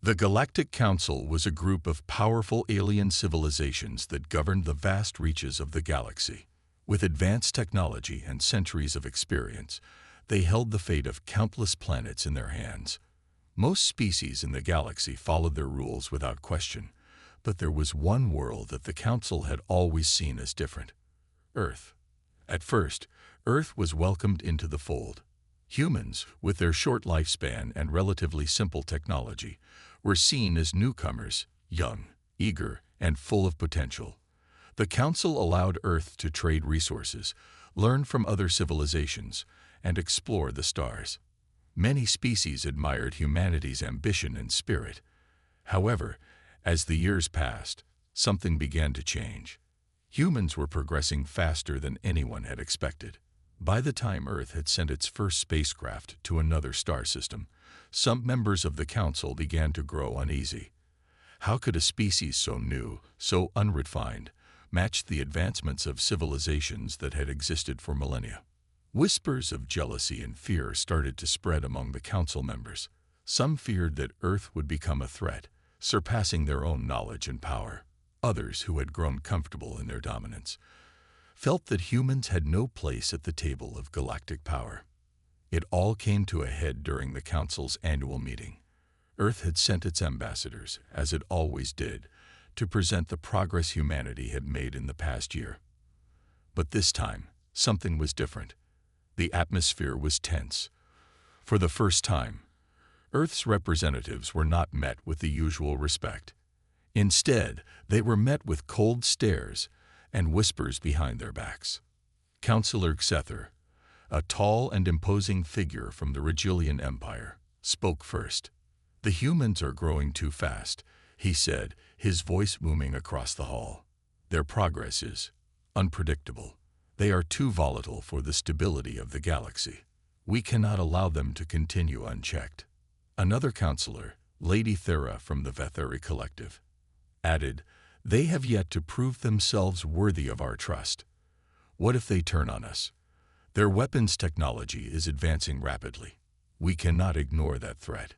The Galactic Council was a group of powerful alien civilizations that governed the vast reaches of the galaxy. With advanced technology and centuries of experience, they held the fate of countless planets in their hands. Most species in the galaxy followed their rules without question, but there was one world that the Council had always seen as different: Earth. At first, Earth was welcomed into the fold. Humans, with their short lifespan and relatively simple technology, were seen as newcomers, young, eager, and full of potential. The Council allowed Earth to trade resources, learn from other civilizations, and explore the stars. Many species admired humanity's ambition and spirit. However, as the years passed, something began to change. Humans were progressing faster than anyone had expected. By the time Earth had sent its first spacecraft to another star system, some members of the Council began to grow uneasy. How could a species so new, so unrefined, match the advancements of civilizations that had existed for millennia? Whispers of jealousy and fear started to spread among the Council members. Some feared that Earth would become a threat, surpassing their own knowledge and power. Others, who had grown comfortable in their dominance, felt that humans had no place at the table of galactic power. It all came to a head during the Council's annual meeting. Earth had sent its ambassadors, as it always did, to present the progress humanity had made in the past year. But this time, something was different. The atmosphere was tense. For the first time, Earth's representatives were not met with the usual respect. Instead, they were met with cold stares and whispers behind their backs. Councillor Xether, a tall and imposing figure from the Retaliation Empire, spoke first. "The humans are growing too fast," he said, his voice booming across the hall. "Their progress is unpredictable. They are too volatile for the stability of the galaxy. We cannot allow them to continue unchecked." Another councillor, Lady Thera from the Vetheri Collective, added, "They have yet to prove themselves worthy of our trust. What if they turn on us? Their weapons technology is advancing rapidly. We cannot ignore that threat."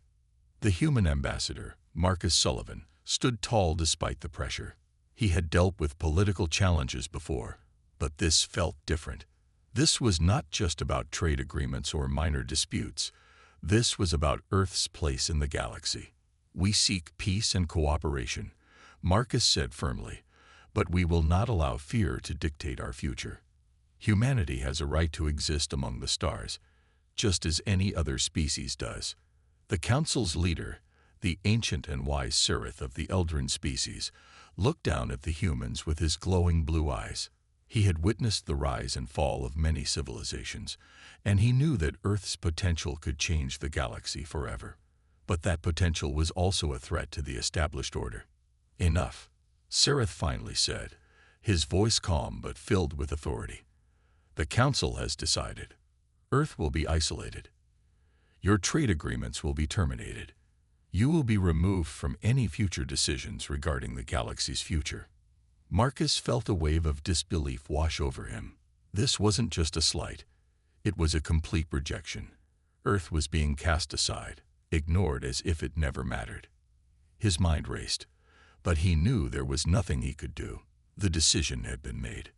The human ambassador, Marcus Sullivan, stood tall despite the pressure. He had dealt with political challenges before, but this felt different. This was not just about trade agreements or minor disputes. This was about Earth's place in the galaxy. "We seek peace and cooperation," Marcus said firmly, "but we will not allow fear to dictate our future. Humanity has a right to exist among the stars, just as any other species does." The Council's leader, the ancient and wise Sirith of the Eldrin species, looked down at the humans with his glowing blue eyes. He had witnessed the rise and fall of many civilizations, and he knew that Earth's potential could change the galaxy forever. But that potential was also a threat to the established order. "Enough," Sirith finally said, his voice calm but filled with authority. "The Council has decided. Earth will be isolated. Your trade agreements will be terminated. You will be removed from any future decisions regarding the galaxy's future." Marcus felt a wave of disbelief wash over him. This wasn't just a slight. It was a complete rejection. Earth was being cast aside, ignored as if it never mattered. His mind raced, but he knew there was nothing he could do. The decision had been made.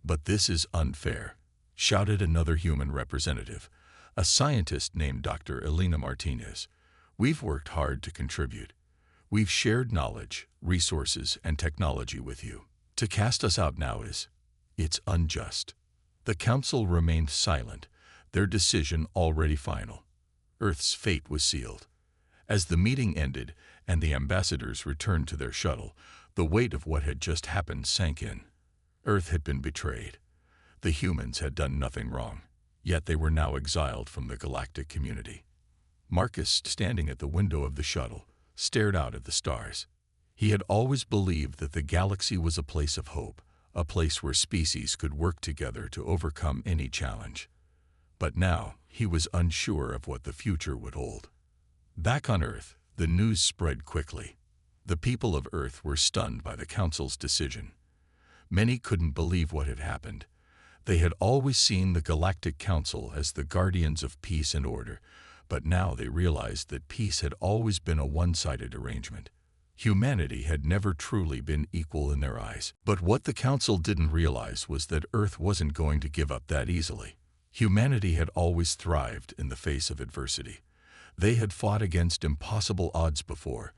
"But this is unfair," shouted another human representative, a scientist named Dr. Elena Martinez. "We've worked hard to contribute. We've shared knowledge, resources, and technology with you. To cast us out now it's unjust." The Council remained silent, their decision already final. Earth's fate was sealed. As the meeting ended and the ambassadors returned to their shuttle, the weight of what had just happened sank in. Earth had been betrayed. The humans had done nothing wrong, yet they were now exiled from the galactic community. Marcus, standing at the window of the shuttle, stared out at the stars. He had always believed that the galaxy was a place of hope, a place where species could work together to overcome any challenge. But now, he was unsure of what the future would hold. Back on Earth, the news spread quickly. The people of Earth were stunned by the Council's decision. Many couldn't believe what had happened. They had always seen the Galactic Council as the guardians of peace and order, But now they realized that peace had always been a one-sided arrangement. Humanity had never truly been equal in their eyes. But what the Council didn't realize was that Earth wasn't going to give up that easily. Humanity had always thrived in the face of adversity. They had fought against impossible odds before,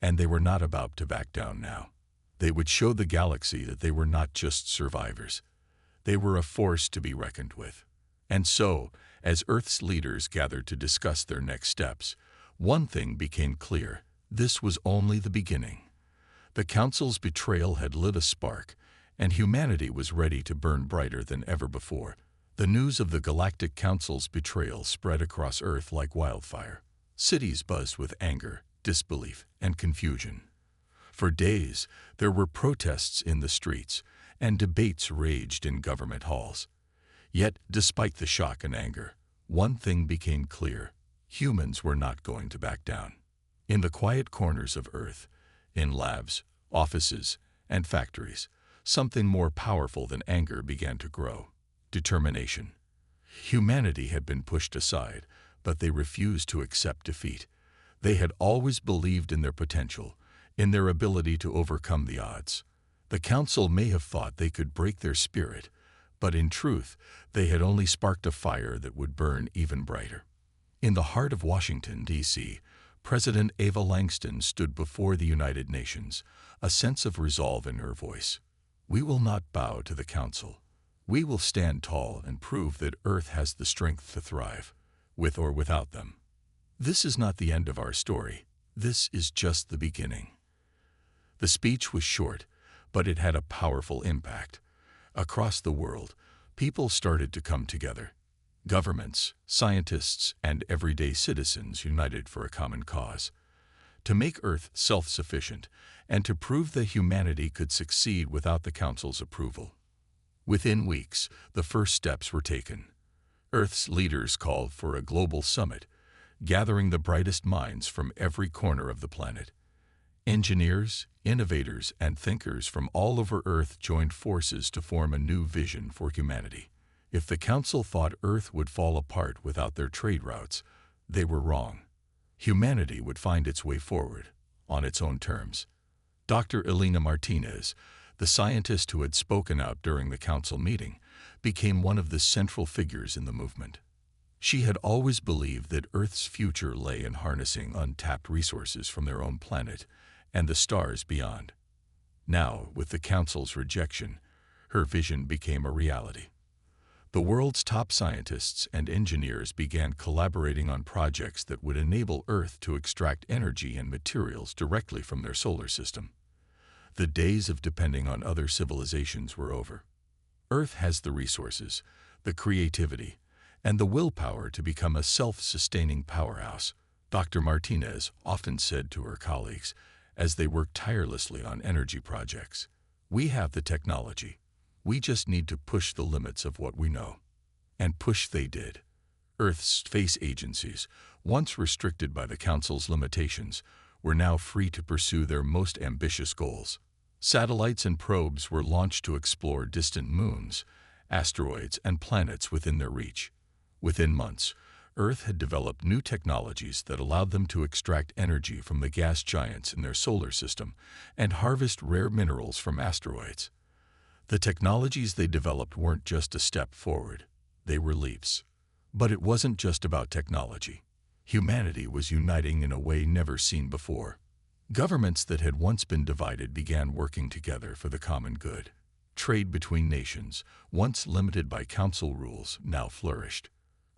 and they were not about to back down now. They would show the galaxy that they were not just survivors. They were a force to be reckoned with. And so, as Earth's leaders gathered to discuss their next steps, one thing became clear: this was only the beginning. The Council's betrayal had lit a spark, and humanity was ready to burn brighter than ever before. The news of the Galactic Council's betrayal spread across Earth like wildfire. Cities buzzed with anger, disbelief, and confusion. For days, there were protests in the streets, and debates raged in government halls. Yet, despite the shock and anger, one thing became clear: humans were not going to back down. In the quiet corners of Earth, in labs, offices, and factories, something more powerful than anger began to grow: determination. Humanity had been pushed aside, but they refused to accept defeat. They had always believed in their potential, in their ability to overcome the odds. The Council may have thought they could break their spirit, but in truth, they had only sparked a fire that would burn even brighter. In the heart of Washington, D.C., President Ava Langston stood before the United Nations, a sense of resolve in her voice. "We will not bow to the Council. We will stand tall and prove that Earth has the strength to thrive, with or without them." This is not the end of our story. This is just the beginning. The speech was short, but it had a powerful impact. Across the world, people started to come together. Governments, scientists, and everyday citizens united for a common cause: to make Earth self-sufficient and to prove that humanity could succeed without the Council's approval. Within weeks, the first steps were taken. Earth's leaders called for a global summit, gathering the brightest minds from every corner of the planet. Engineers, innovators, and thinkers from all over Earth joined forces to form a new vision for humanity. If the Council thought Earth would fall apart without their trade routes, they were wrong. Humanity would find its way forward, on its own terms. Dr. Elena Martinez, the scientist who had spoken out during the Council meeting, became one of the central figures in the movement. She had always believed that Earth's future lay in harnessing untapped resources from their own planet and the stars beyond. Now, with the Council's rejection, her vision became a reality. The world's top scientists and engineers began collaborating on projects that would enable Earth to extract energy and materials directly from their solar system. The days of depending on other civilizations were over. Earth has the resources, the creativity, and the willpower to become a self-sustaining powerhouse, Dr. Martinez often said to her colleagues as they worked tirelessly on energy projects. "We have the technology. We just need to push the limits of what we know." And push they did. Earth's space agencies, once restricted by the Council's limitations, were now free to pursue their most ambitious goals. Satellites and probes were launched to explore distant moons, asteroids, and planets within their reach. Within months, Earth had developed new technologies that allowed them to extract energy from the gas giants in their solar system and harvest rare minerals from asteroids. The technologies they developed weren't just a step forward, they were leaps. But it wasn't just about technology. Humanity was uniting in a way never seen before. Governments that had once been divided began working together for the common good. Trade between nations, once limited by Council rules, now flourished.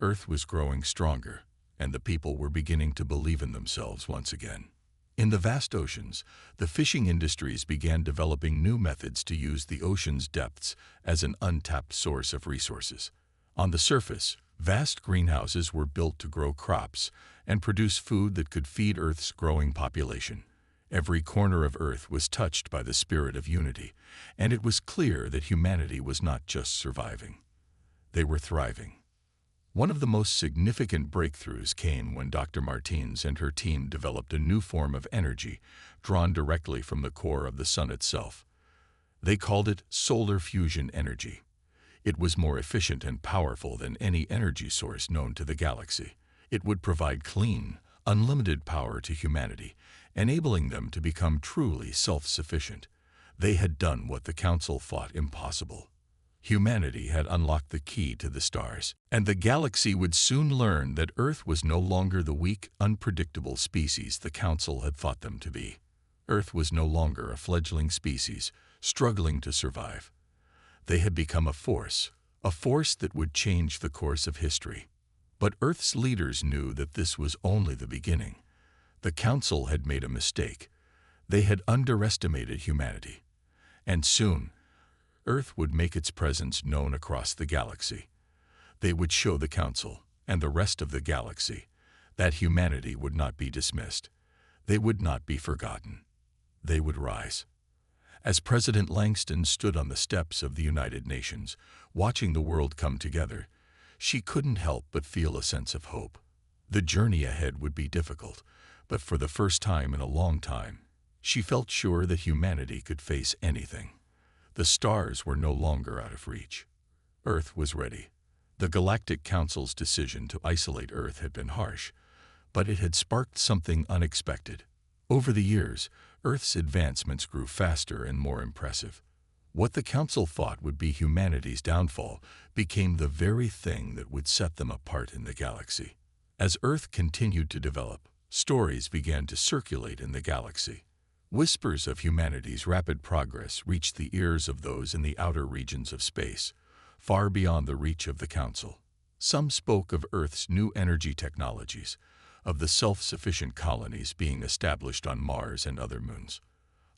Earth was growing stronger, and the people were beginning to believe in themselves once again. In the vast oceans, the fishing industries began developing new methods to use the ocean's depths as an untapped source of resources. On the surface, vast greenhouses were built to grow crops and produce food that could feed Earth's growing population. Every corner of Earth was touched by the spirit of unity, and it was clear that humanity was not just surviving. They were thriving. One of the most significant breakthroughs came when Dr. Martins and her team developed a new form of energy drawn directly from the core of the sun itself. They called it solar fusion energy. It was more efficient and powerful than any energy source known to the galaxy. It would provide clean, unlimited power to humanity, enabling them to become truly self-sufficient. They had done what the Council thought impossible. Humanity had unlocked the key to the stars, and the galaxy would soon learn that Earth was no longer the weak, unpredictable species the Council had thought them to be. Earth was no longer a fledgling species, struggling to survive. They had become a force that would change the course of history. But Earth's leaders knew that this was only the beginning. The Council had made a mistake. They had underestimated humanity. And soon, Earth would make its presence known across the galaxy. They would show the Council and the rest of the galaxy that humanity would not be dismissed. They would not be forgotten. They would rise. As President Langston stood on the steps of the United Nations, watching the world come together, she couldn't help but feel a sense of hope. The journey ahead would be difficult, but for the first time in a long time, she felt sure that humanity could face anything. The stars were no longer out of reach. Earth was ready. The Galactic Council's decision to isolate Earth had been harsh, but it had sparked something unexpected. Over the years, Earth's advancements grew faster and more impressive. What the Council thought would be humanity's downfall became the very thing that would set them apart in the galaxy. As Earth continued to develop, stories began to circulate in the galaxy. Whispers of humanity's rapid progress reached the ears of those in the outer regions of space, far beyond the reach of the Council. Some spoke of Earth's new energy technologies, of the self-sufficient colonies being established on Mars and other moons.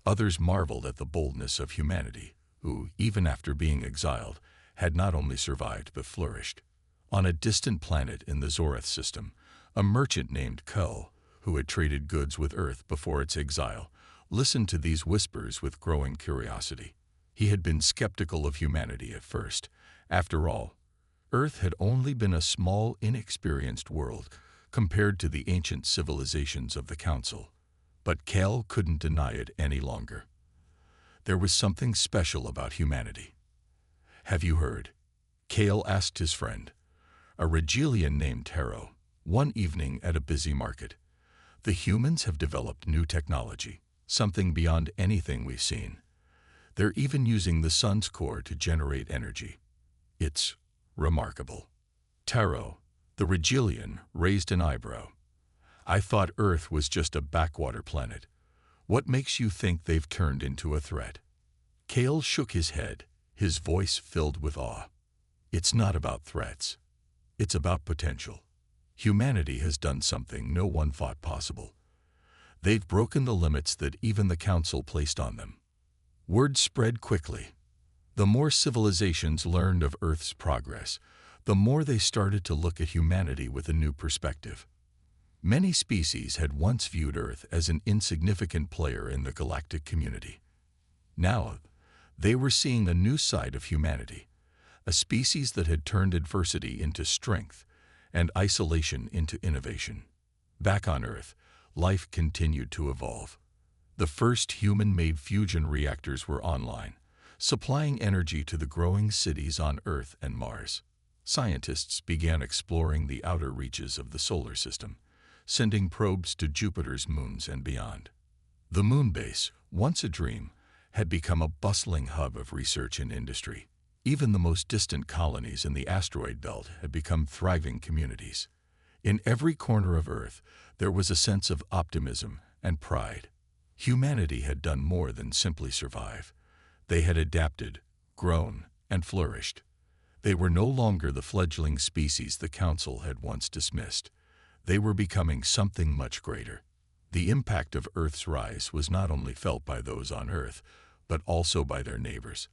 Others marveled at the boldness of humanity, who, even after being exiled, had not only survived but flourished. On a distant planet in the Zorath system, a merchant named Kull, who had traded goods with Earth before its exile, listened to these whispers with growing curiosity. He had been skeptical of humanity at first. After all, Earth had only been a small, inexperienced world compared to the ancient civilizations of the Council. But Kull couldn't deny it any longer. There was something special about humanity. "Have you heard?" Kull asked his friend, a Regilian named Taro, one evening at a busy market. "The humans have developed new technology, something beyond anything we've seen. They're even using the sun's core to generate energy. It's remarkable." Taro, the Regilian, raised an eyebrow. "I thought Earth was just a backwater planet. What makes you think they've turned into a threat?" Kull shook his head, his voice filled with awe. "It's not about threats. It's about potential. Humanity has done something no one thought possible. They've broken the limits that even the Council placed on them." Word spread quickly. The more civilizations learned of Earth's progress, the more they started to look at humanity with a new perspective. Many species had once viewed Earth as an insignificant player in the galactic community. Now, they were seeing a new side of humanity, a species that had turned adversity into strength and isolation into innovation. Back on Earth, life continued to evolve. The first human-made fusion reactors were online, supplying energy to the growing cities on Earth and Mars. Scientists began exploring the outer reaches of the solar system, sending probes to Jupiter's moons and beyond. The moon base, once a dream, had become a bustling hub of research and industry. Even the most distant colonies in the asteroid belt had become thriving communities. In every corner of Earth, there was a sense of optimism and pride. Humanity had done more than simply survive. They had adapted, grown, and flourished. They were no longer the fledgling species the Council had once dismissed. They were becoming something much greater. The impact of Earth's rise was not only felt by those on Earth, but also by their neighbors.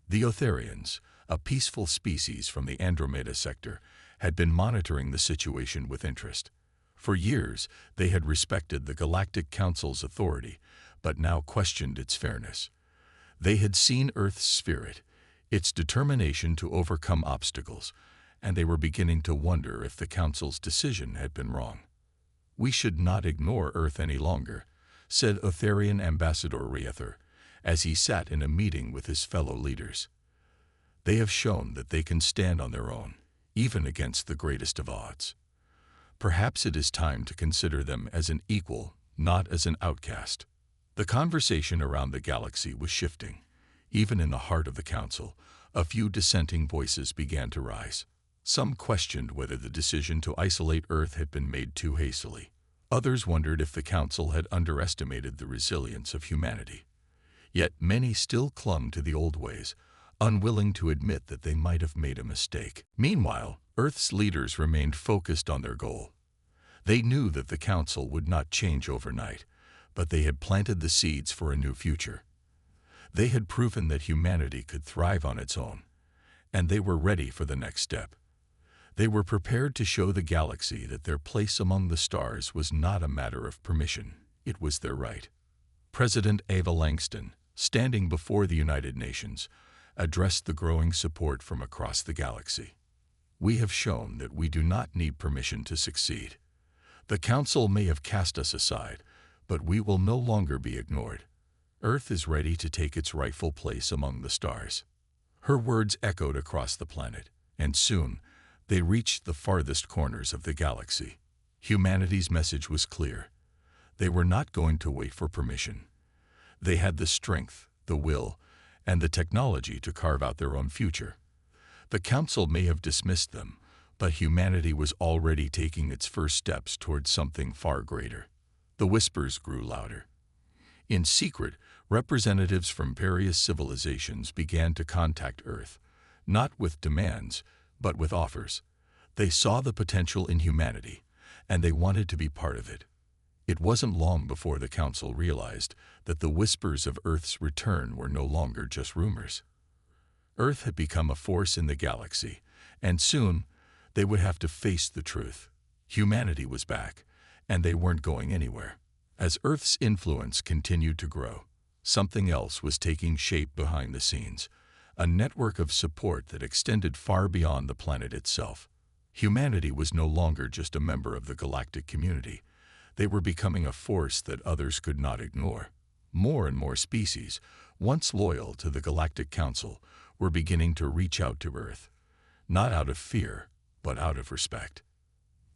The Otharians, a peaceful species from the Andromeda sector, had been monitoring the situation with interest. For years, they had respected the Galactic Council's authority, but now questioned its fairness. They had seen Earth's spirit, its determination to overcome obstacles, and they were beginning to wonder if the Council's decision had been wrong. "We should not ignore Earth any longer," said Otharian Ambassador Riether, as he sat in a meeting with his fellow leaders. "They have shown that they can stand on their own, even against the greatest of odds." Perhaps it is time to consider them as an equal, not as an outcast. The conversation around the galaxy was shifting. Even in the heart of the council, a few dissenting voices began to rise. Some questioned whether the decision to isolate Earth had been made too hastily. Others wondered if the council had underestimated the resilience of humanity. Yet many still clung to the old ways, unwilling to admit that they might have made a mistake. Meanwhile, Earth's leaders remained focused on their goal. They knew that the council would not change overnight, but they had planted the seeds for a new future. They had proven that humanity could thrive on its own, and they were ready for the next step. They were prepared to show the galaxy that their place among the stars was not a matter of permission, it was their right. President Ava Langston, standing before the United Nations, addressed the growing support from across the galaxy. We have shown that we do not need permission to succeed. The Council may have cast us aside, but we will no longer be ignored. Earth is ready to take its rightful place among the stars. Her words echoed across the planet, and soon they reached the farthest corners of the galaxy. Humanity's message was clear. They were not going to wait for permission. They had the strength, the will, and the technology to carve out their own future. The Council may have dismissed them, but humanity was already taking its first steps towards something far greater. The whispers grew louder. In secret, representatives from various civilizations began to contact Earth, not with demands, but with offers. They saw the potential in humanity, and they wanted to be part of it. It wasn't long before the Council realized that the whispers of Earth's return were no longer just rumors. Earth had become a force in the galaxy, and soon they would have to face the truth. Humanity was back, and they weren't going anywhere. As Earth's influence continued to grow, something else was taking shape behind the scenes, a network of support that extended far beyond the planet itself. Humanity was no longer just a member of the galactic community. They were becoming a force that others could not ignore. More and more species, once loyal to the Galactic Council, were beginning to reach out to Earth, not out of fear, but out of respect.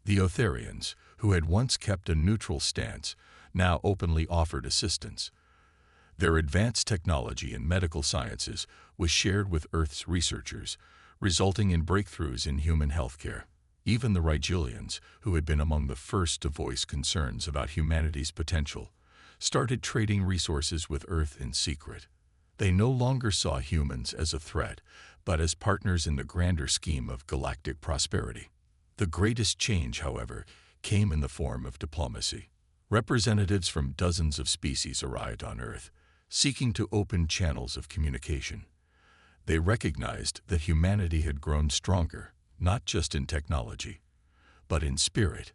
The Otharians, who had once kept a neutral stance, now openly offered assistance. Their advanced technology in medical sciences was shared with Earth's researchers, resulting in breakthroughs in human healthcare. Even the Rigelians, who had been among the first to voice concerns about humanity's potential, started trading resources with Earth in secret. They no longer saw humans as a threat, but as partners in the grander scheme of galactic prosperity. The greatest change, however, came in the form of diplomacy. Representatives from dozens of species arrived on Earth, seeking to open channels of communication. They recognized that humanity had grown stronger, not just in technology, but in spirit.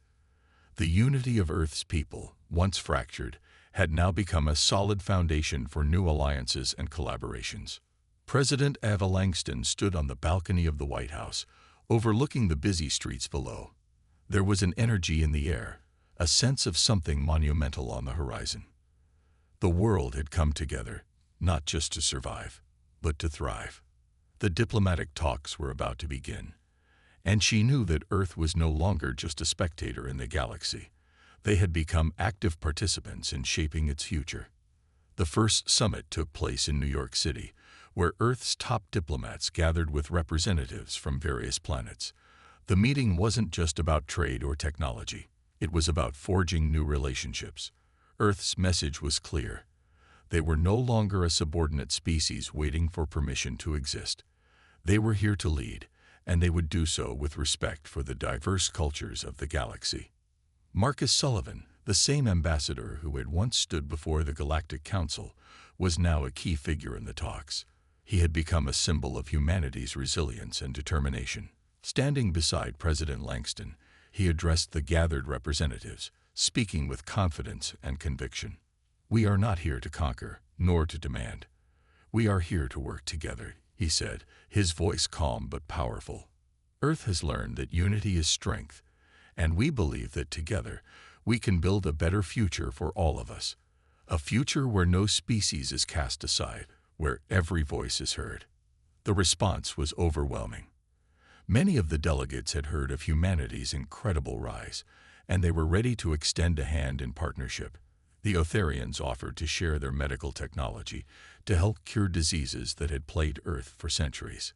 The unity of Earth's people, once fractured, had now become a solid foundation for new alliances and collaborations. President Ava Langston stood on the balcony of the White House, overlooking the busy streets below. There was an energy in the air, a sense of something monumental on the horizon. The world had come together, not just to survive, but to thrive. The diplomatic talks were about to begin, and she knew that Earth was no longer just a spectator in the galaxy. They had become active participants in shaping its future. The first summit took place in New York City, where Earth's top diplomats gathered with representatives from various planets. The meeting wasn't just about trade or technology. It was about forging new relationships. Earth's message was clear. They were no longer a subordinate species waiting for permission to exist. They were here to lead, and they would do so with respect for the diverse cultures of the galaxy. Marcus Sullivan, the same ambassador who had once stood before the Galactic Council, was now a key figure in the talks. He had become a symbol of humanity's resilience and determination. Standing beside President Langston, he addressed the gathered representatives, speaking with confidence and conviction. "We are not here to conquer, nor to demand. We are here to work together," he said, his voice calm but powerful. "Earth has learned that unity is strength, and we believe that together we can build a better future for all of us. A future where no species is cast aside, where every voice is heard." The response was overwhelming. Many of the delegates had heard of humanity's incredible rise, and they were ready to extend a hand in partnership. The Otharians offered to share their medical technology to help cure diseases that had plagued Earth for centuries.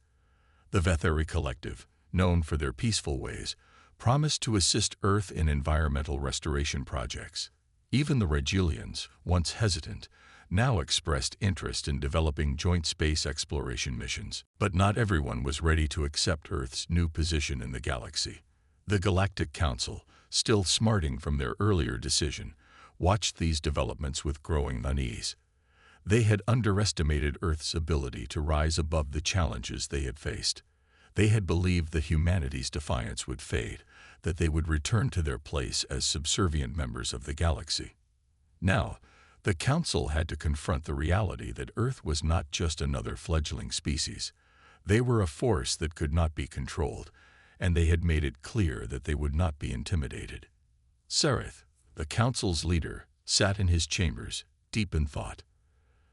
The Vetheri Collective, known for their peaceful ways, promised to assist Earth in environmental restoration projects. Even the Retalians, once hesitant, now expressed interest in developing joint space exploration missions. But not everyone was ready to accept Earth's new position in the galaxy. The Galactic Council, still smarting from their earlier decision, watched these developments with growing unease. They had underestimated Earth's ability to rise above the challenges they had faced. They had believed that humanity's defiance would fade, that they would return to their place as subservient members of the galaxy. Now, the Council had to confront the reality that Earth was not just another fledgling species. They were a force that could not be controlled, and they had made it clear that they would not be intimidated. Sereth, the Council's leader, sat in his chambers, deep in thought.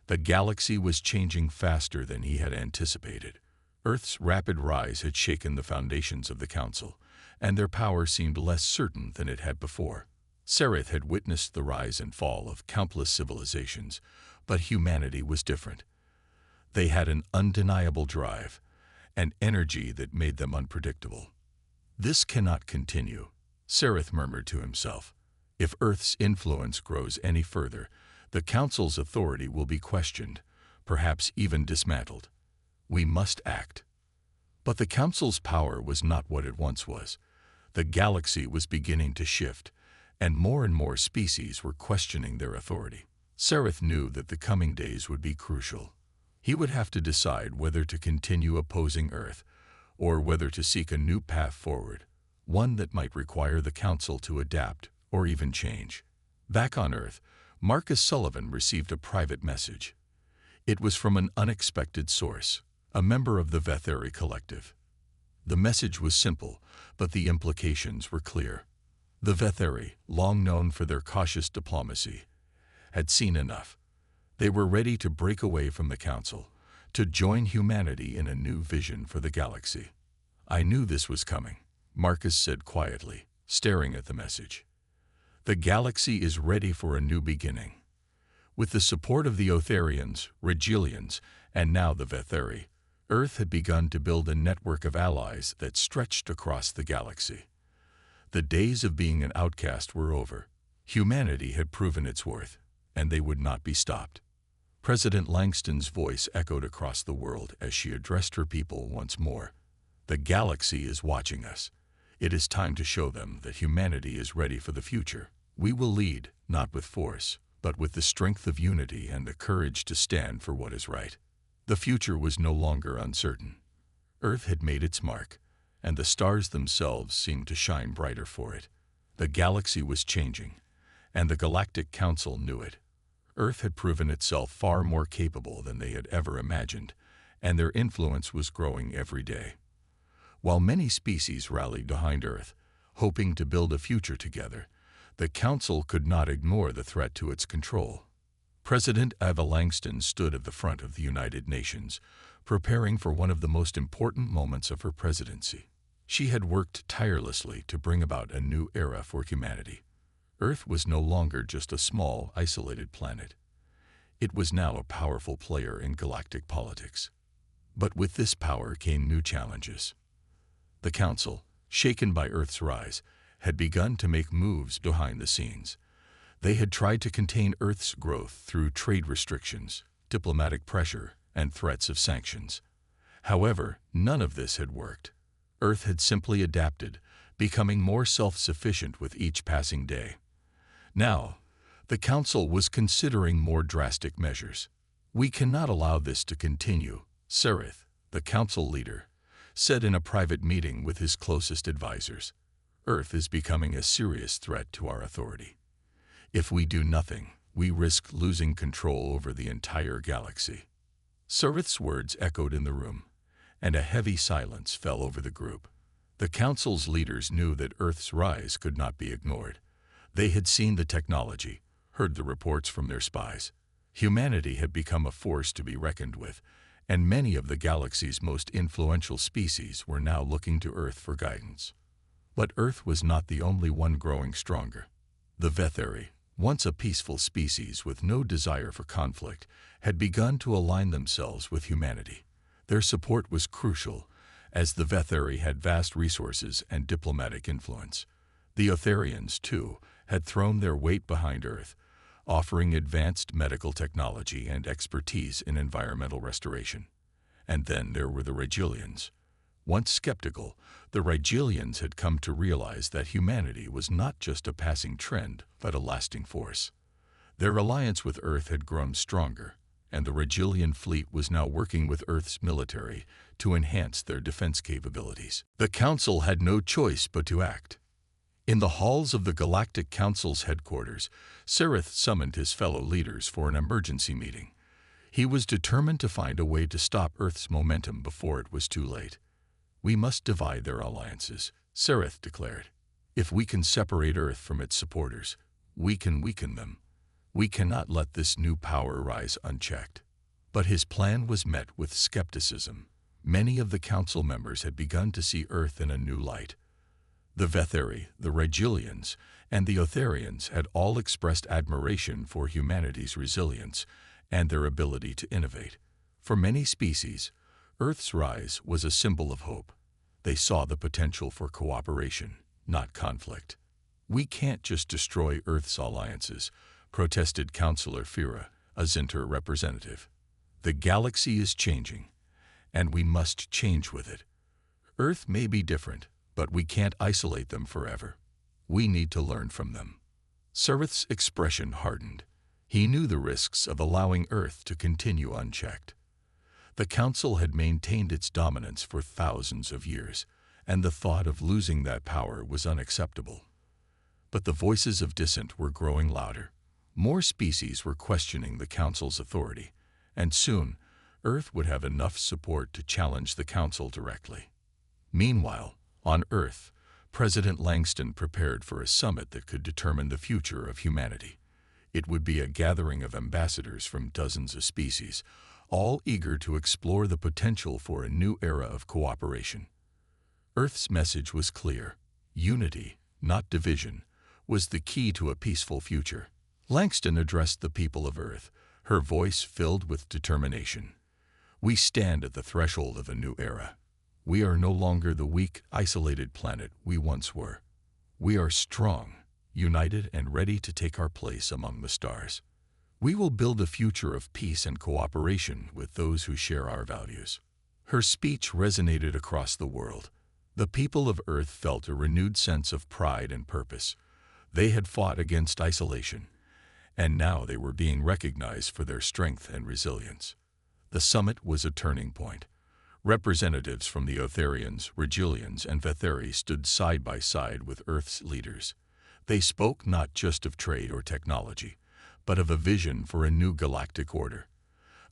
The galaxy was changing faster than he had anticipated. Earth's rapid rise had shaken the foundations of the Council, and their power seemed less certain than it had before. Sereth had witnessed the rise and fall of countless civilizations, but humanity was different. They had an undeniable drive, an energy that made them unpredictable. "This cannot continue," Sereth murmured to himself. "If Earth's influence grows any further, the Council's authority will be questioned, perhaps even dismantled. We must act." But the Council's power was not what it once was. The galaxy was beginning to shift, and more species were questioning their authority. Sereth knew that the coming days would be crucial. He would have to decide whether to continue opposing Earth, or whether to seek a new path forward, one that might require the Council to adapt or even change. Back on Earth, Marcus Sullivan received a private message. It was from an unexpected source, a member of the Vetheri Collective. The message was simple, but the implications were clear. The Vetheri, long known for their cautious diplomacy, had seen enough. They were ready to break away from the Council, to join humanity in a new vision for the galaxy. "I knew this was coming," Marcus said quietly, staring at the message. "The galaxy is ready for a new beginning." With the support of the Otharians, Retalians, and now the Vetheri, Earth had begun to build a network of allies that stretched across the galaxy. The days of being an outcast were over. Humanity had proven its worth, and they would not be stopped. President Langston's voice echoed across the world as she addressed her people once more. "The galaxy is watching us. It is time to show them that humanity is ready for the future. We will lead, not with force, but with the strength of unity and the courage to stand for what is right." The future was no longer uncertain. Earth had made its mark, and the stars themselves seemed to shine brighter for it. The galaxy was changing, and the Galactic Council knew it. Earth had proven itself far more capable than they had ever imagined, and their influence was growing every day. While many species rallied behind Earth, hoping to build a future together, the Council could not ignore the threat to its control. President Ava Langston stood at the front of the United Nations, preparing for one of the most important moments of her presidency. She had worked tirelessly to bring about a new era for humanity. Earth was no longer just a small, isolated planet. It was now a powerful player in galactic politics. But with this power came new challenges. The Council, shaken by Earth's rise, had begun to make moves behind the scenes. They had tried to contain Earth's growth through trade restrictions, diplomatic pressure, and threats of sanctions. However, none of this had worked. Earth had simply adapted, becoming more self-sufficient with each passing day. Now, the Council was considering more drastic measures. "We cannot allow this to continue," Sereth, the Council leader, said in a private meeting with his closest advisors. "Earth is becoming a serious threat to our authority. If we do nothing, we risk losing control over the entire galaxy." Sereth's words echoed in the room, and a heavy silence fell over the group. The Council's leaders knew that Earth's rise could not be ignored. They had seen the technology, heard the reports from their spies. Humanity had become a force to be reckoned with, and many of the galaxy's most influential species were now looking to Earth for guidance. But Earth was not the only one growing stronger. The Vetheri, once a peaceful species with no desire for conflict, had begun to align themselves with humanity. Their support was crucial, as the Vetheri had vast resources and diplomatic influence. The Otharians, too, had thrown their weight behind Earth, offering advanced medical technology and expertise in environmental restoration. And then there were the Regilians. Once skeptical, the Regilians had come to realize that humanity was not just a passing trend, but a lasting force. Their alliance with Earth had grown stronger, and the Regilian fleet was now working with Earth's military to enhance their defense capabilities. The Council had no choice but to act. In the halls of the Galactic Council's headquarters, Sereth summoned his fellow leaders for an emergency meeting. He was determined to find a way to stop Earth's momentum before it was too late. "We must divide their alliances," Sereth declared. "If we can separate Earth from its supporters, we can weaken them. We cannot let this new power rise unchecked." But his plan was met with skepticism. Many of the council members had begun to see Earth in a new light. The Vetheri, the Regilians, and the Otharians had all expressed admiration for humanity's resilience and their ability to innovate. For many species, Earth's rise was a symbol of hope. They saw the potential for cooperation, not conflict. "We can't just destroy Earth's alliances," protested Councillor Fira, a Zinter representative. "The galaxy is changing, and we must change with it. Earth may be different, but we can't isolate them forever. We need to learn from them." Sereth's expression hardened. He knew the risks of allowing Earth to continue unchecked. The Council had maintained its dominance for thousands of years, and the thought of losing that power was unacceptable. But the voices of dissent were growing louder. More species were questioning the Council's authority, and soon Earth would have enough support to challenge the Council directly. Meanwhile, on Earth, President Langston prepared for a summit that could determine the future of humanity. It would be a gathering of ambassadors from dozens of species, all eager to explore the potential for a new era of cooperation. Earth's message was clear. Unity, not division, was the key to a peaceful future. Langston addressed the people of Earth, her voice filled with determination. "We stand at the threshold of a new era. We are no longer the weak, isolated planet we once were. We are strong, united, and ready to take our place among the stars. We will build a future of peace and cooperation with those who share our values." Her speech resonated across the world. The people of Earth felt a renewed sense of pride and purpose. They had fought against isolation, and now they were being recognized for their strength and resilience. The summit was a turning point. Representatives from the Otharians, Regilians, and Vetheri stood side by side with Earth's leaders. They spoke not just of trade or technology, but of a vision for a new galactic order.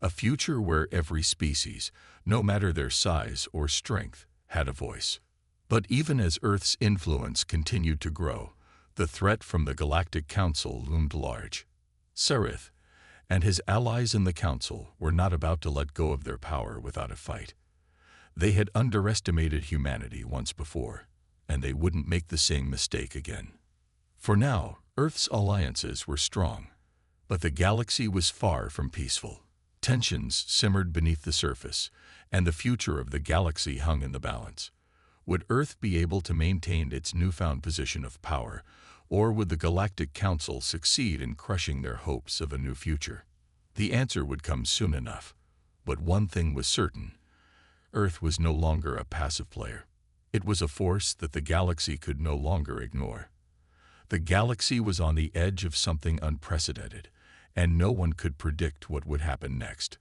A future where every species, no matter their size or strength, had a voice. But even as Earth's influence continued to grow, the threat from the Galactic Council loomed large. Sereth and his allies in the Council were not about to let go of their power without a fight. They had underestimated humanity once before, and they wouldn't make the same mistake again. For now, Earth's alliances were strong, but the galaxy was far from peaceful. Tensions simmered beneath the surface, and the future of the galaxy hung in the balance. Would Earth be able to maintain its newfound position of power, or would the Galactic Council succeed in crushing their hopes of a new future? The answer would come soon enough. But one thing was certain: Earth was no longer a passive player. It was a force that the galaxy could no longer ignore. The galaxy was on the edge of something unprecedented, and no one could predict what would happen next.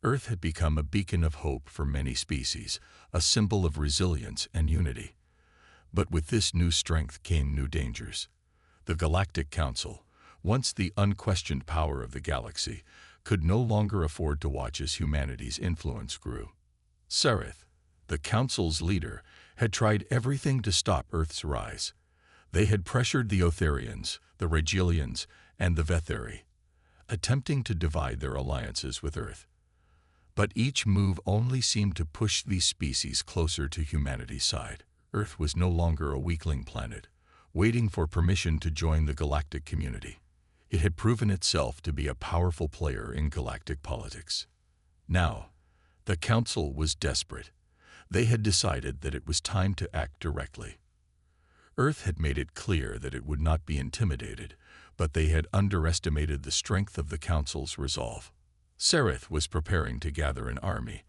Earth had become a beacon of hope for many species, a symbol of resilience and unity. But with this new strength came new dangers. The Galactic Council, once the unquestioned power of the galaxy, could no longer afford to watch as humanity's influence grew. Sereth, the Council's leader, had tried everything to stop Earth's rise. They had pressured the Otharians, the Regilians, and the Vetheri, attempting to divide their alliances with Earth. But each move only seemed to push these species closer to humanity's side. Earth was no longer a weakling planet, waiting for permission to join the galactic community. It had proven itself to be a powerful player in galactic politics. Now, the Council was desperate. They had decided that it was time to act directly. Earth had made it clear that it would not be intimidated, but they had underestimated the strength of the Council's resolve. Sereth was preparing to gather an army,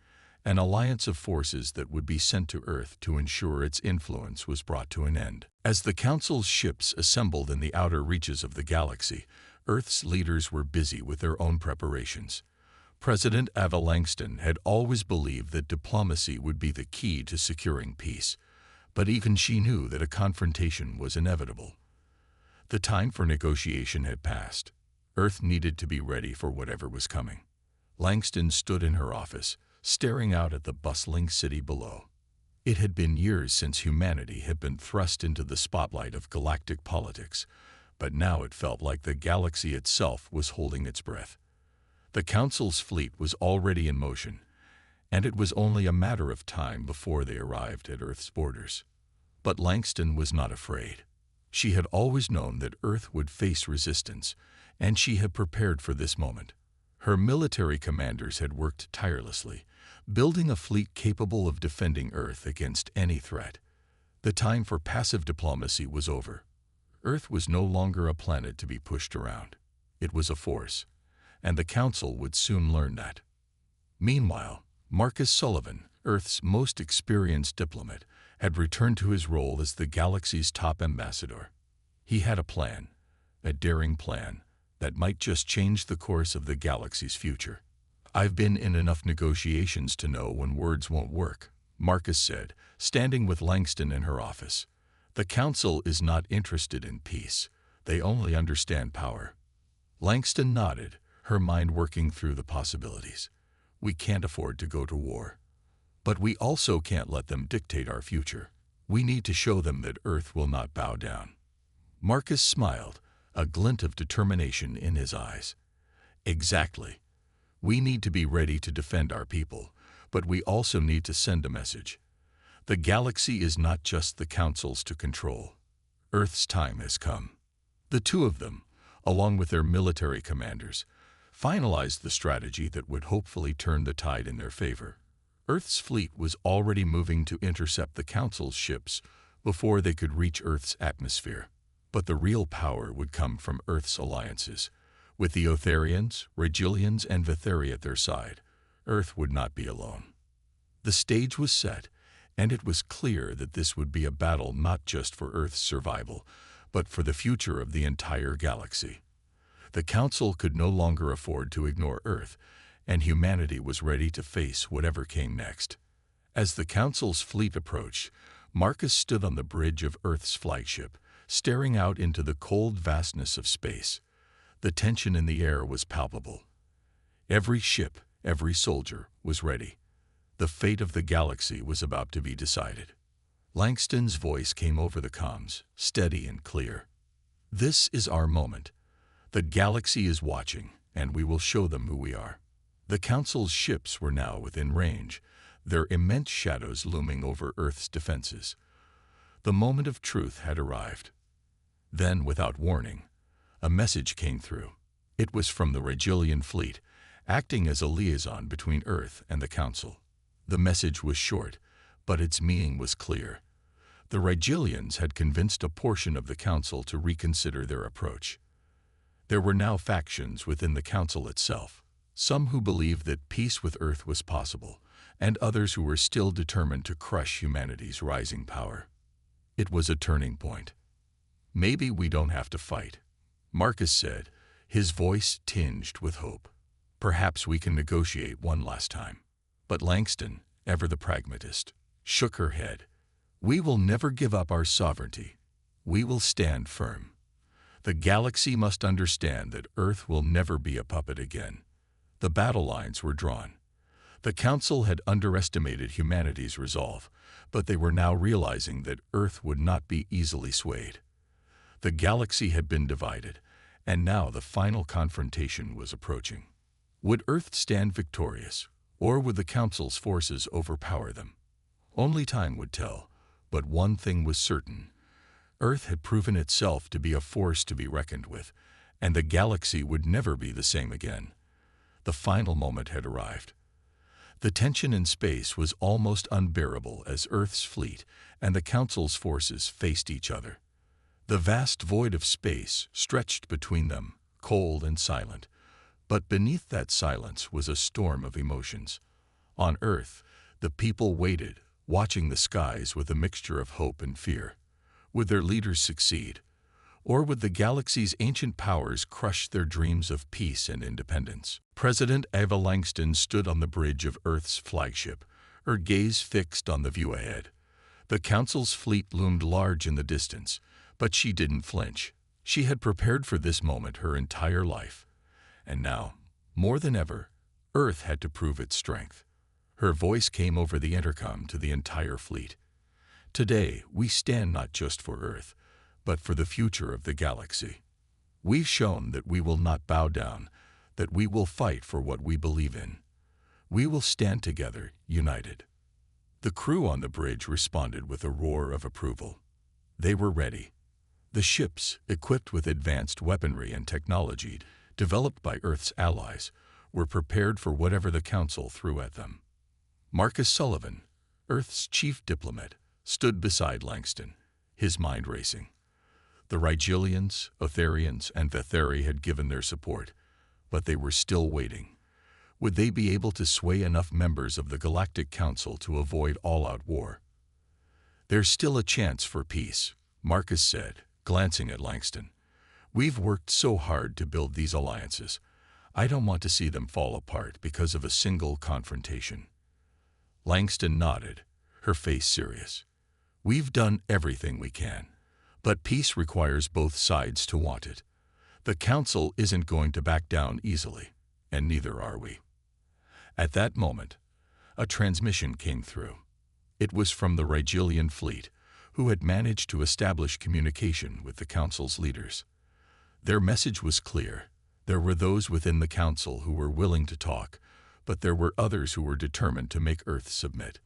an alliance of forces that would be sent to Earth to ensure its influence was brought to an end. As the Council's ships assembled in the outer reaches of the galaxy, Earth's leaders were busy with their own preparations. President Ava Langston had always believed that diplomacy would be the key to securing peace, but even she knew that a confrontation was inevitable. The time for negotiation had passed. Earth needed to be ready for whatever was coming. Langston stood in her office, staring out at the bustling city below. It had been years since humanity had been thrust into the spotlight of galactic politics, but now it felt like the galaxy itself was holding its breath. The Council's fleet was already in motion, and it was only a matter of time before they arrived at Earth's borders. But Langston was not afraid. She had always known that Earth would face resistance, and she had prepared for this moment. Her military commanders had worked tirelessly, building a fleet capable of defending Earth against any threat. The time for passive diplomacy was over. Earth was no longer a planet to be pushed around. It was a force, and the Council would soon learn that. Meanwhile, Marcus Sullivan, Earth's most experienced diplomat, had returned to his role as the galaxy's top ambassador. He had a plan, a daring plan, that might just change the course of the galaxy's future. "I've been in enough negotiations to know when words won't work," Marcus said, standing with Langston in her office. "The Council is not interested in peace. They only understand power." Langston nodded, her mind working through the possibilities. "We can't afford to go to war. But we also can't let them dictate our future. We need to show them that Earth will not bow down." Marcus smiled, a glint of determination in his eyes. "Exactly. We need to be ready to defend our people, but we also need to send a message. The galaxy is not just the Council's to control. Earth's time has come." The two of them, along with their military commanders, finalized the strategy that would hopefully turn the tide in their favor. Earth's fleet was already moving to intercept the Council's ships before they could reach Earth's atmosphere. But the real power would come from Earth's alliances. With the Otharians, Regilians, and Vitheri at their side, Earth would not be alone. The stage was set, and it was clear that this would be a battle not just for Earth's survival, but for the future of the entire galaxy. The Council could no longer afford to ignore Earth, and humanity was ready to face whatever came next. As the Council's fleet approached, Marcus stood on the bridge of Earth's flagship, staring out into the cold vastness of space. The tension in the air was palpable. Every ship, every soldier, was ready. The fate of the galaxy was about to be decided. Langston's voice came over the comms, steady and clear. "This is our moment. The galaxy is watching, and we will show them who we are." The Council's ships were now within range, their immense shadows looming over Earth's defenses. The moment of truth had arrived. Then, without warning, a message came through. It was from the Regilian fleet, acting as a liaison between Earth and the Council. The message was short, but its meaning was clear. The Regilians had convinced a portion of the Council to reconsider their approach. There were now factions within the Council itself, some who believed that peace with Earth was possible, and others who were still determined to crush humanity's rising power. It was a turning point. "Maybe we don't have to fight," Marcus said, his voice tinged with hope. "Perhaps we can negotiate one last time." But Langston, ever the pragmatist, shook her head. "We will never give up our sovereignty. We will stand firm. The galaxy must understand that Earth will never be a puppet again." The battle lines were drawn. The Council had underestimated humanity's resolve, but they were now realizing that Earth would not be easily swayed. The galaxy had been divided, and now the final confrontation was approaching. Would Earth stand victorious, Or would the Council's forces overpower them? Only time would tell, but one thing was certain. Earth had proven itself to be a force to be reckoned with, and the galaxy would never be the same again. The final moment had arrived. The tension in space was almost unbearable as Earth's fleet and the Council's forces faced each other. The vast void of space stretched between them, cold and silent. But beneath that silence was a storm of emotions. On Earth, the people waited, watching the skies with a mixture of hope and fear. Would their leaders succeed? Or would the galaxy's ancient powers crush their dreams of peace and independence? President Ava Langston stood on the bridge of Earth's flagship, her gaze fixed on the view ahead. The Council's fleet loomed large in the distance, but she didn't flinch. She had prepared for this moment her entire life. And now, more than ever, Earth had to prove its strength. Her voice came over the intercom to the entire fleet. Today, we stand not just for Earth, but for the future of the galaxy. We've shown that we will not bow down, that we will fight for what we believe in. We will stand together, united. The crew on the bridge responded with a roar of approval. They were ready. The ships, equipped with advanced weaponry and technology developed by Earth's allies, were prepared for whatever the Council threw at them. Marcus Sullivan, Earth's chief diplomat, stood beside Langston, his mind racing. The Rigelians, Otharians, and Vetheri had given their support, but they were still waiting. Would they be able to sway enough members of the Galactic Council to avoid all-out war? There's still a chance for peace, Marcus said, glancing at Langston. We've worked so hard to build these alliances. I don't want to see them fall apart because of a single confrontation. Langston nodded, her face serious. We've done everything we can, but peace requires both sides to want it. The Council isn't going to back down easily, and neither are we. At that moment, a transmission came through. It was from the Rigelian fleet, who had managed to establish communication with the Council's leaders. Their message was clear. There were those within the Council who were willing to talk, but there were others who were determined to make Earth submit.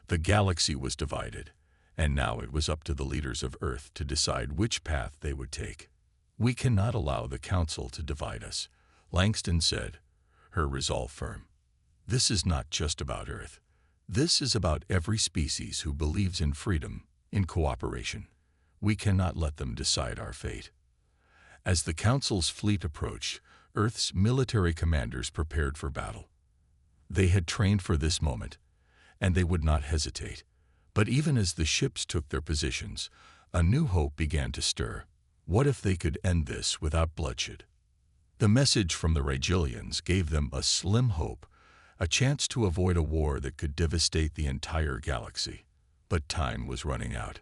The galaxy was divided, and now it was up to the leaders of Earth to decide which path they would take. We cannot allow the Council to divide us, Langston said, her resolve firm. This is not just about Earth. This is about every species who believes in freedom, in cooperation. We cannot let them decide our fate. As the Council's fleet approached, Earth's military commanders prepared for battle. They had trained for this moment, and they would not hesitate. But even as the ships took their positions, a new hope began to stir. What if they could end this without bloodshed? The message from the Rigelians gave them a slim hope, a chance to avoid a war that could devastate the entire galaxy. But time was running out.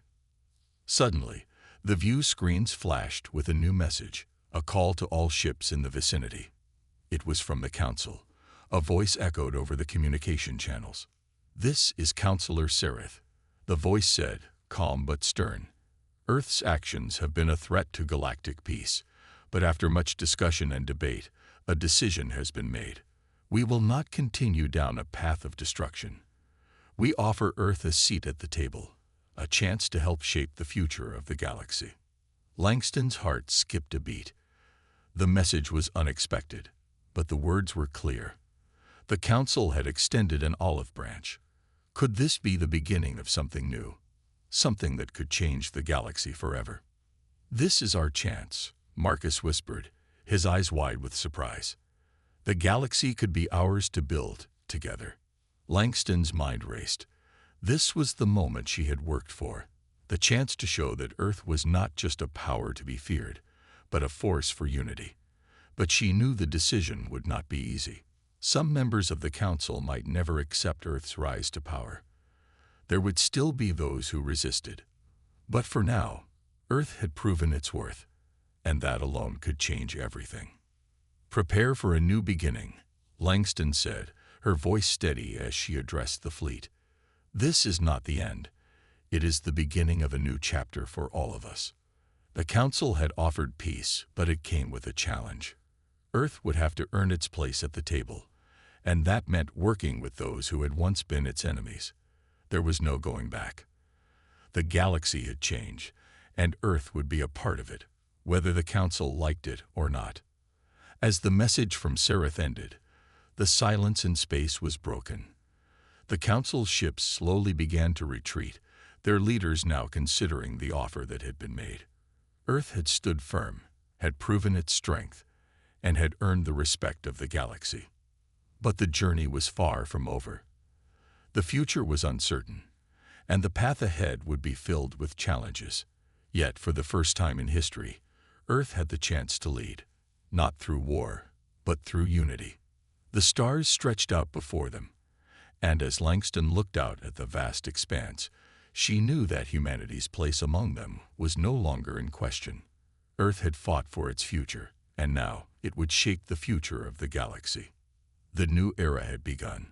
Suddenly, the view screens flashed with a new message, a call to all ships in the vicinity. It was from the Council. A voice echoed over the communication channels. This is Counselor Sereth. The voice said, calm but stern. Earth's actions have been a threat to galactic peace, but after much discussion and debate, a decision has been made. We will not continue down a path of destruction. We offer Earth a seat at the table, a chance to help shape the future of the galaxy. Langston's heart skipped a beat. The message was unexpected, but the words were clear. The Council had extended an olive branch. Could this be the beginning of something new? Something that could change the galaxy forever? This is our chance, Marcus whispered, his eyes wide with surprise. The galaxy could be ours to build together. Langston's mind raced. This was the moment she had worked for, the chance to show that Earth was not just a power to be feared, but a force for unity. But she knew the decision would not be easy. Some members of the Council might never accept Earth's rise to power. There would still be those who resisted. But for now, Earth had proven its worth, and that alone could change everything. Prepare for a new beginning, Langston said, her voice steady as she addressed the fleet. This is not the end. It is the beginning of a new chapter for all of us. The Council had offered peace, but it came with a challenge. Earth would have to earn its place at the table, and that meant working with those who had once been its enemies. There was no going back. The galaxy had changed, and Earth would be a part of it, whether the Council liked it or not. As the message from Seraph ended, the silence in space was broken. The Council's ships slowly began to retreat, their leaders now considering the offer that had been made. Earth had stood firm, had proven its strength, and had earned the respect of the galaxy. But the journey was far from over. The future was uncertain, and the path ahead would be filled with challenges. Yet, for the first time in history, Earth had the chance to lead, not through war, but through unity. The stars stretched out before them, and as Langston looked out at the vast expanse, she knew that humanity's place among them was no longer in question. Earth had fought for its future, and now it would shape the future of the galaxy. The new era had begun.